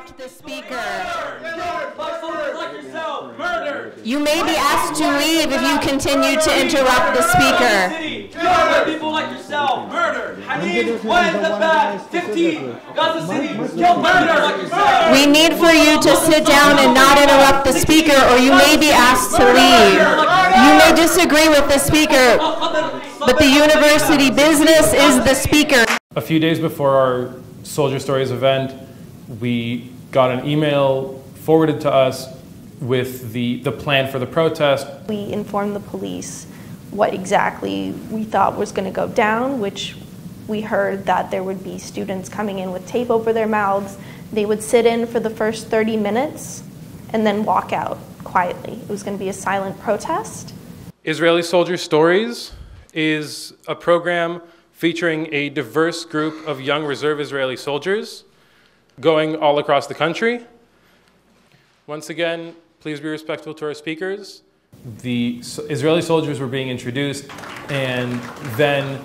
interrupt the speaker. You may be asked to leave if you continue to interrupt the speaker. People like yourself, murder. Hamid, what is the bad? 15, Gaza City, kill murder like yourself. We need for you to sit down and not interrupt the speaker, or you may be asked to leave. You may disagree with the speaker, but the university business is the speaker. A few days before our Soldier Stories event, we got an email forwarded to us with the plan for the protest. We informed the police what exactly we thought was going to go down, which we heard that there would be students coming in with tape over their mouths. They would sit in for the first 30 minutes and then walk out quietly. It was going to be a silent protest. Israeli Soldier Stories is a program featuring a diverse group of young reserve Israeli soldiers going all across the country. Once again, please be respectful to our speakers. The Israeli soldiers were being introduced, and then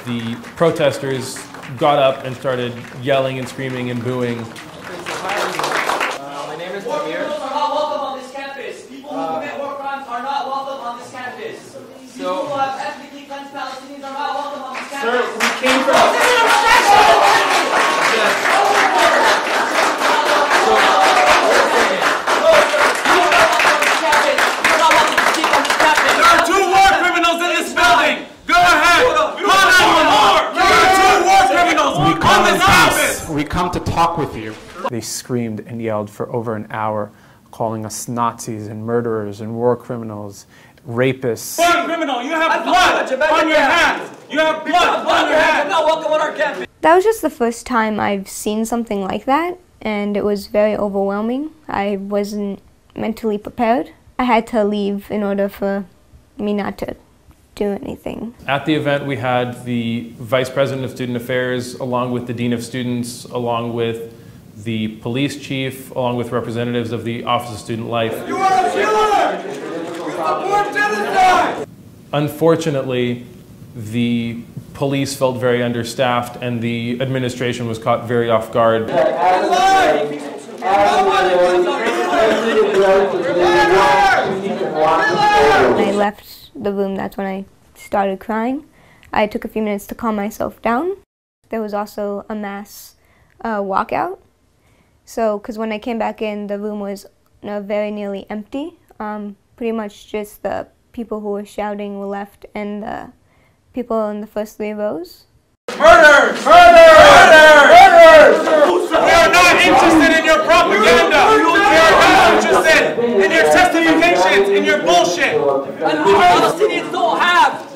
the protesters got up and started yelling and screaming and booing. My name is Amir. War criminals are not welcome on this campus. People who commit war crimes are not welcome on this campus. People who have ethnically cleansed Palestinians are not welcome on this campus. Sir, we came from... There are 2 war criminals in this building! Go ahead! Call 911! There are 2 war criminals on this office! We come to talk with you. They screamed and yelled for over an hour, calling us Nazis and murderers and war criminals, rapists. War criminal, you have blood on your hands! You have blood on your hands! Not welcome on our campus! That was just the first time I've seen something like that, and it was very overwhelming. I wasn't mentally prepared. I had to leave in order for me not to do anything. At the event, we had the Vice President of Student Affairs, along with the Dean of Students, along with the police chief, along with representatives of the Office of Student Life. You are a killer! You support genocide! Unfortunately, the police felt very understaffed, and the administration was caught very off guard. When I left the room, that's when I started crying. I took a few minutes to calm myself down. There was also a mass walkout. So, because when I came back in, the room was very nearly empty. Pretty much just the people who were shouting were left, and the people in the first 3 rows. Murderers! Murderers! Murderers! We are not interested in your propaganda! We are not interested in your testifications, in your bullshit! And Palestinians don't have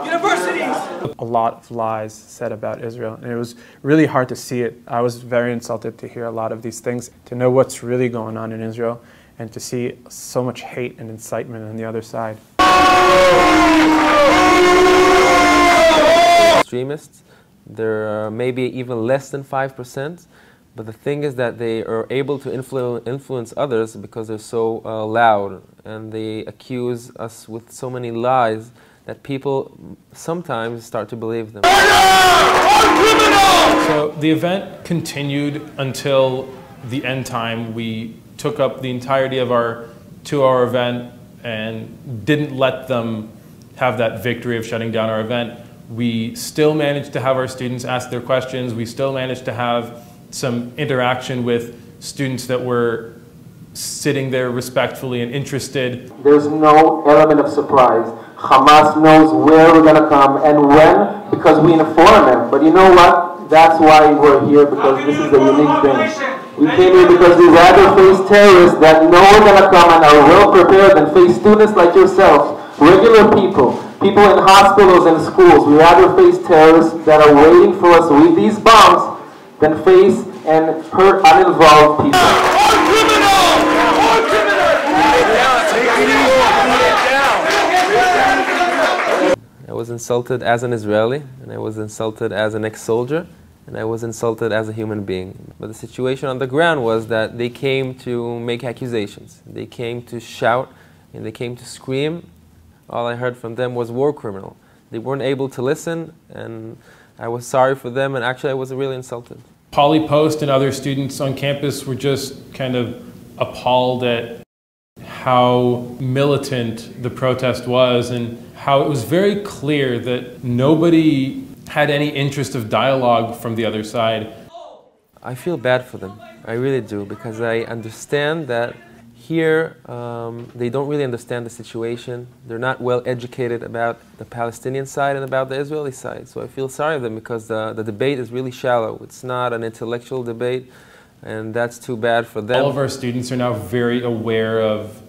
universities! A lot of lies said about Israel, and it was really hard to see it. I was very insulted to hear a lot of these things, to know what's really going on in Israel, and to see so much hate and incitement on the other side. Extremists, there are maybe even less than 5%, but the thing is that they are able to influence others because they're so loud, and they accuse us with so many lies that people sometimes start to believe them. So the event continued until the end time. We took up the entirety of our 2-hour event and didn't let them have that victory of shutting down our event. We still managed to have our students ask their questions. We still managed to have some interaction with students that were sitting there respectfully and interested. There's no element of surprise. Hamas knows where we're going to come and when, because we inform them. But you know what? That's why we're here, because this is a unique thing. We came here because we rather face terrorists that know we're going to come and are well prepared than face students like yourselves, regular people, people in hospitals and schools. We rather face terrorists that are waiting for us with these bombs than face and hurt uninvolved people. I was insulted as an Israeli, and I was insulted as an ex-soldier, and I was insulted as a human being. But the situation on the ground was that they came to make accusations. They came to shout, and they came to scream. All I heard from them was war criminal. They weren't able to listen, and I was sorry for them, and actually I was really insulted. Poly Post and other students on campus were just kind of appalled at how militant the protest was and how it was very clear that nobody had any interest of dialogue from the other side. I feel bad for them, I really do, because I understand that here they don't really understand the situation. They're not well educated about the Palestinian side and about the Israeli side. So I feel sorry for them because the debate is really shallow. It's not an intellectual debate, and that's too bad for them. All of our students are now very aware of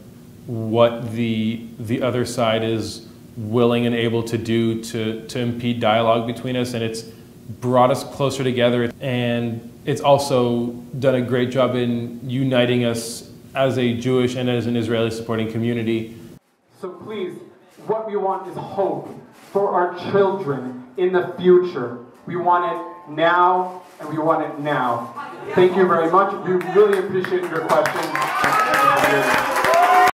what the other side is willing and able to do to impede dialogue between us, and it's brought us closer together, and it's also done a great job in uniting us as a Jewish and as an Israeli supporting community. So please, what we want is hope for our children in the future. We want it now, and we want it now. Thank you very much. We really appreciate your questions.